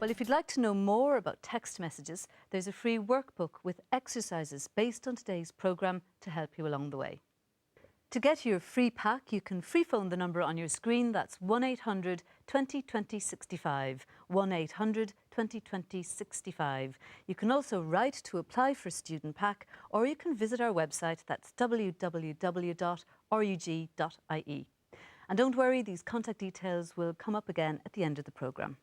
Well, if you'd like to know more about text messages, there's a free workbook with exercises based on today's programme to help you along the way. To get your free pack, you can free phone the number on your screen. That's 1800 20 20 65, 1800 20 20 65. You can also write to apply for a student pack, or you can visit our website. That's www.rug.ie. And don't worry, these contact details will come up again at the end of the programme.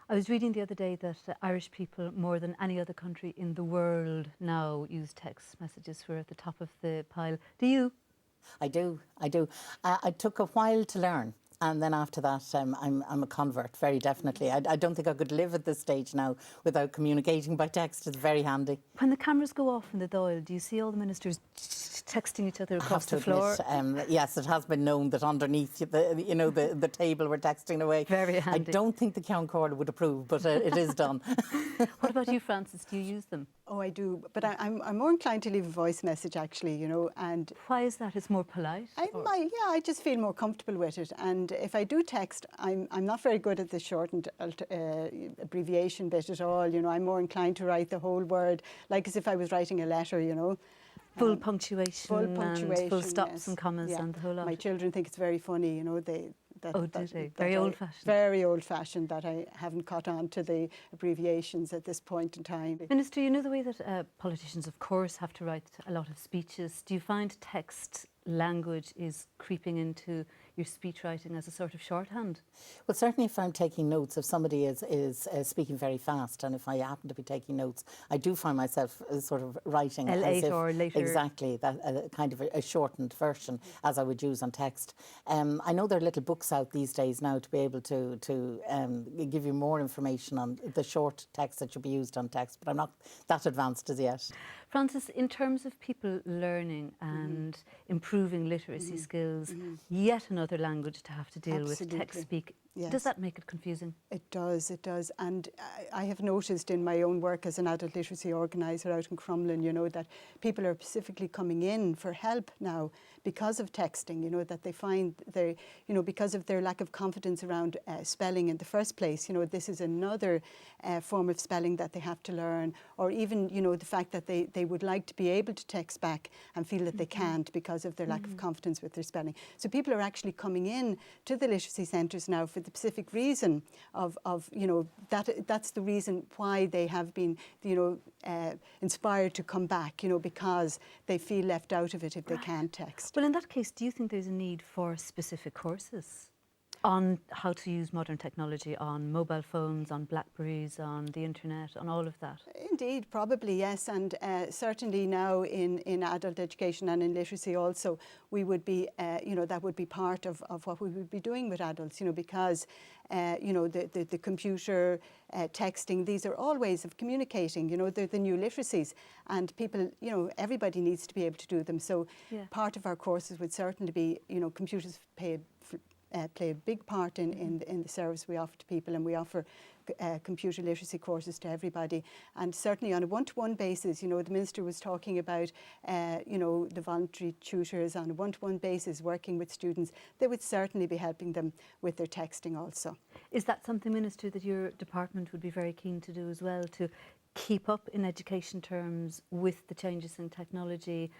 I was reading the other day that Irish people, more than any other country in the world now, use text messages. We're at the top of the pile. Do you? I do. It took a while to learn. And then after that, I'm a convert, very definitely. I don't think I could live at this stage now without communicating by text. It's very handy. When the cameras go off in the Dáil, do you see all the ministers texting each other across the floor? Admit, yes, it has been known that underneath the table we're texting away. Very handy. I don't think the Count Corda would approve, but it is done. What about you, Frances? Do you use them? Oh, I do, but I'm more inclined to leave a voice message, actually, and... Why is that? It's more polite? I just feel more comfortable with it, and if I do text, I'm not very good at the shortened abbreviation bit at all, I'm more inclined to write the whole word, like as if I was writing a letter, Full punctuation, and full stops yes. and commas and the whole lot. My children think it's very funny, Do they? Very old-fashioned. Very old-fashioned, that I haven't caught on to the abbreviations at this point in time. Minister, you know the way that politicians, of course, have to write a lot of speeches. Do you find text language is creeping into your speech writing as a sort of shorthand? Well, certainly if I'm taking notes, if somebody is speaking very fast, and if I happen to be taking notes, I do find myself sort of writing L8 as if, or later. Exactly, that kind of a shortened version as I would use on text. I know there are little books out these days now to be able to give you more information on the short text that should be used on text, but I'm not that advanced as yet. Frances, in terms of people learning and improving literacy skills, yet another language to have to deal with, text speak, yes. Does that make it confusing? It does. And I have noticed in my own work as an adult literacy organiser out in Crumlin, that people are specifically coming in for help now because of texting, that they find they, because of their lack of confidence around spelling in the first place, this is another form of spelling that they have to learn, or even, the fact that they would like to be able to text back and feel that they can't because of their lack of confidence with their spelling. So people are actually coming in to the literacy centres now for the specific reason of that's the reason why they have been, inspired to come back, because they feel left out of it if they can't text. Well, in that case, do you think there's a need for specific courses on how to use modern technology, on mobile phones, on Blackberries, on the internet, on all of that? Indeed, probably, yes. And certainly now in adult education and in literacy also, we would be, that would be part of what we would be doing with adults, because, the computer, texting, these are all ways of communicating, they're the new literacies. And people, everybody needs to be able to do them. So part of our courses would certainly be, computers play a big part in the service we offer to people, and we offer computer literacy courses to everybody. And certainly on a one-to-one basis, the Minister was talking about, the voluntary tutors on a one-to-one basis working with students. They would certainly be helping them with their texting also. Is that something, Minister, that your department would be very keen to do as well, to keep up in education terms with the changes in technology?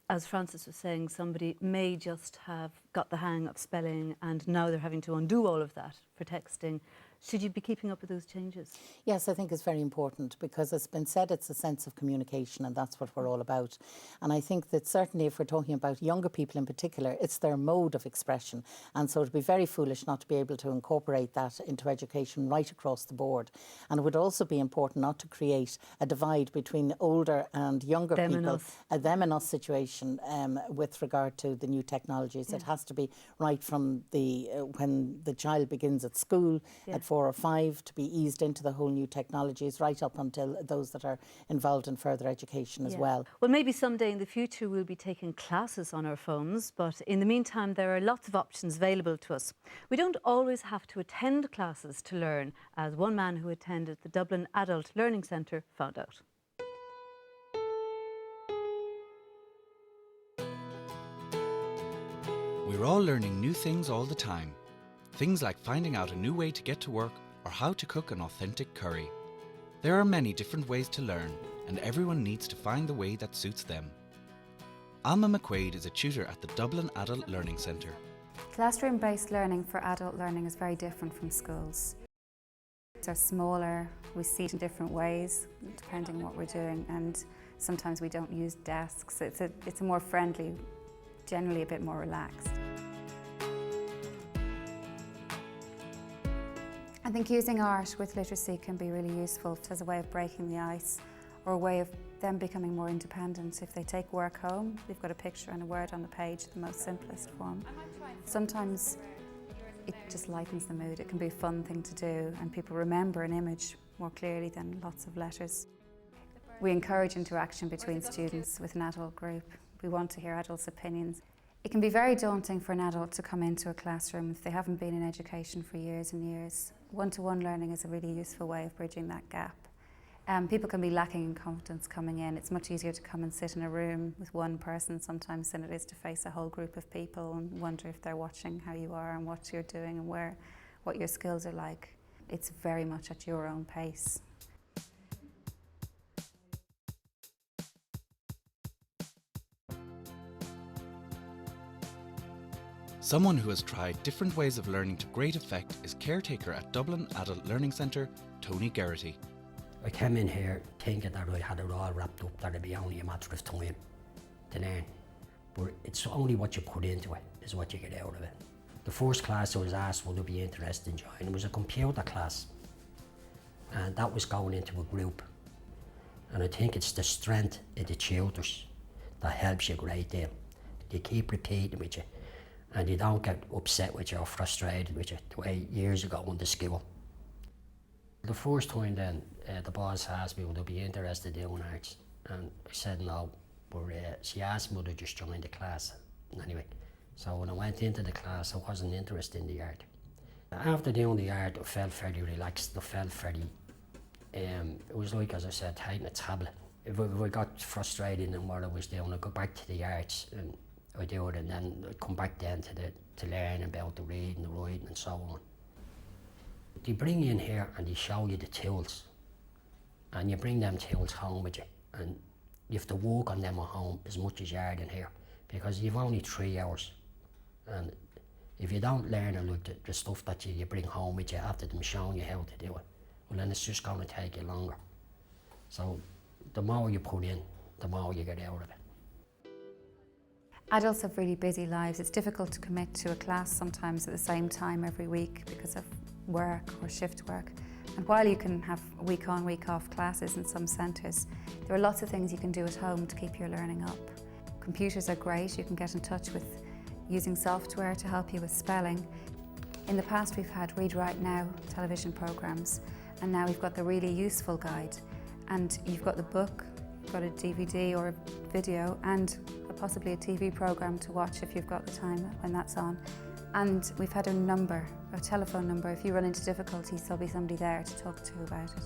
As Frances was saying, somebody may just have got the hang of spelling and now they're having to undo all of that for texting. Should you be keeping up with those changes? Yes, I think it's very important because it's been said it's a sense of communication, and that's what we're all about. And I think that certainly if we're talking about younger people in particular, it's their mode of expression. And so it would be very foolish not to be able to incorporate that into education right across the board. And it would also be important not to create a divide between older and younger people, a them and us situation with regard to the new technologies. It has to be right from when the child begins at school at 4 or 5 to be eased into the whole new technologies right up until those that are involved in further education as well. Well, maybe someday in the future we'll be taking classes on our phones, but in the meantime there are lots of options available to us. We don't always have to attend classes to learn, as one man who attended the Dublin Adult Learning Centre found out. We're all learning new things all the time. Things like finding out a new way to get to work or how to cook an authentic curry. There are many different ways to learn, and everyone needs to find the way that suits them. Alma McQuaid is a tutor at the Dublin Adult Learning Centre. Classroom-based learning for adult learning is very different from schools. They're smaller, we see it in different ways depending on what we're doing, and sometimes we don't use desks. It's a more friendly, generally a bit more relaxed. I think using art with literacy can be really useful as a way of breaking the ice, or a way of them becoming more independent. If they take work home, they've got a picture and a word on the page, the most simplest form. Sometimes it just lightens the mood. It can be a fun thing to do, and people remember an image more clearly than lots of letters. We encourage interaction between students with an adult group. We want to hear adults' opinions. It can be very daunting for an adult to come into a classroom if they haven't been in education for years and years. One-to-one learning is a really useful way of bridging that gap. People can be lacking in confidence coming in. It's much easier to come and sit in a room with one person sometimes than it is to face a whole group of people and wonder if they're watching how you are and what you're doing and what your skills are like. It's very much at your own pace. Someone who has tried different ways of learning to great effect is caretaker at Dublin Adult Learning Centre, Tony Geraghty. I came in here thinking that I had it all wrapped up, that it'd be only a matter of time to learn. But it's only what you put into it is what you get out of it. The first class I was asked would I be interested in joining was a computer class. And that was going into a group. And I think it's the strength of the tutors that helps you a great deal. They keep repeating with you, and you don't get upset with you or frustrated with you the way years ago in the school. The first time then, the boss asked me would I be interested in doing arts, and I said no, but she asked me to just join the class anyway. So when I went into the class, I wasn't interested in the art. After doing the art, I felt very relaxed. I felt very, it was like, as I said, taking a tablet. If I got frustrated in what I was doing, I'd go back to the arts and I'd do it, and then I'd come back then to learn about the reading, the writing and so on. They bring you in here and they show you the tools, and you bring them tools home with you, and you have to work on them at home as much as you are in here, because you've only 3 hours, and if you don't learn the stuff that you bring home with you after them showing you how to do it, well then it's just going to take you longer. So the more you put in, the more you get out of it. Adults have really busy lives. It's difficult to commit to a class sometimes at the same time every week because of work or shift work. And while you can have week on, week off classes in some centres, there are lots of things you can do at home to keep your learning up. Computers are great. You can get in touch with using software to help you with spelling. In the past we've had Read Write Now television programmes, and now we've got the Really Useful Guide. And you've got the book, you've got a DVD or a video, and possibly a TV programme to watch if you've got the time when that's on. And we've had a telephone number. If you run into difficulties, there'll be somebody there to talk to about it.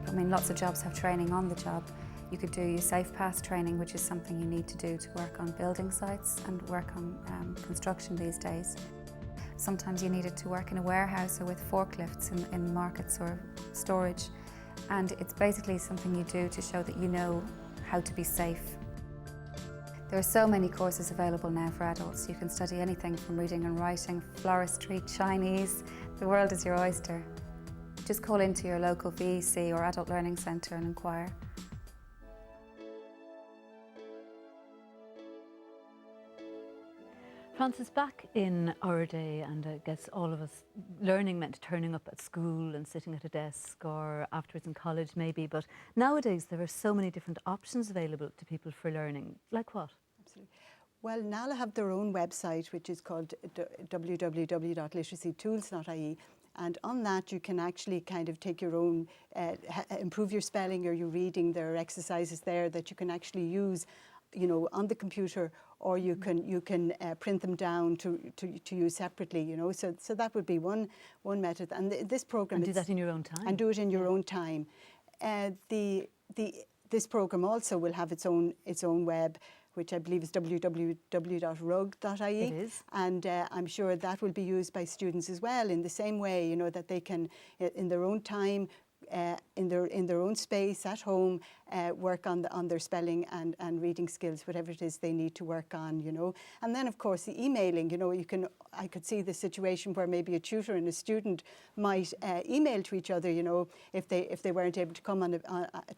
I mean, lots of jobs have training on the job. You could do your Safe Pass training, which is something you need to do to work on building sites and work on construction these days. Sometimes you need it to work in a warehouse or with forklifts in markets or storage. And it's basically something you do to show that you know how to be safe. There are so many courses available now for adults. You can study anything from reading and writing, floristry, Chinese. The world is your oyster. Just call into your local VEC or Adult Learning Centre and inquire. Frances, back in our day, and I guess all of us, learning meant turning up at school and sitting at a desk, or afterwards in college maybe, but nowadays there are so many different options available to people for learning. Like what? Absolutely. Well, NALA have their own website, which is called www.literacytools.ie, and on that you can actually kind of take your own, improve your spelling or your reading. There are exercises there that you can actually use, you know, on the computer, or you can print them down to use separately, you know. So that would be one method. And this program, and do that in your own time. And do it in your own time. This program also will have its own web, which I believe is www.rug.ie. It is. And I'm sure that will be used by students as well in the same way, you know, that they can, in their own time, in their own space at home, work on their spelling and reading skills, whatever it is they need to work on, you know. And then of course the emailing, you know, I could see the situation where maybe a tutor and a student might email to each other, you know, if they weren't able to come to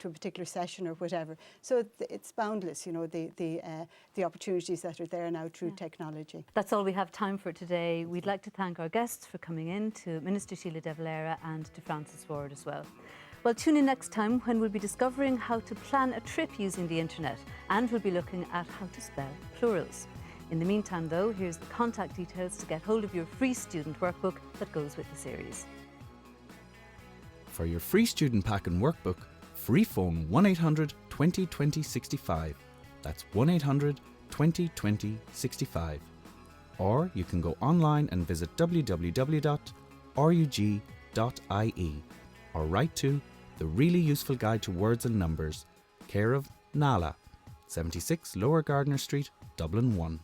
a particular session or whatever. So it's boundless, you know, the opportunities that are there now through technology. That's all we have time for today. We'd like to thank our guests for coming in, to Minister Sheila De Valera and to Frances Ward as well. Well, tune in next time when we'll be discovering how to plan a trip using the internet, and we'll be looking at how to spell plurals. In the meantime though, here's the contact details to get hold of your free student workbook that goes with the series. For your free student pack and workbook, free phone 1800 20 20 65. That's 1800 20 20 65. Or you can go online and visit www.rug.ie or write to The Really Useful Guide to Words and Numbers, care of Nala, 76 Lower Gardner Street, Dublin 1.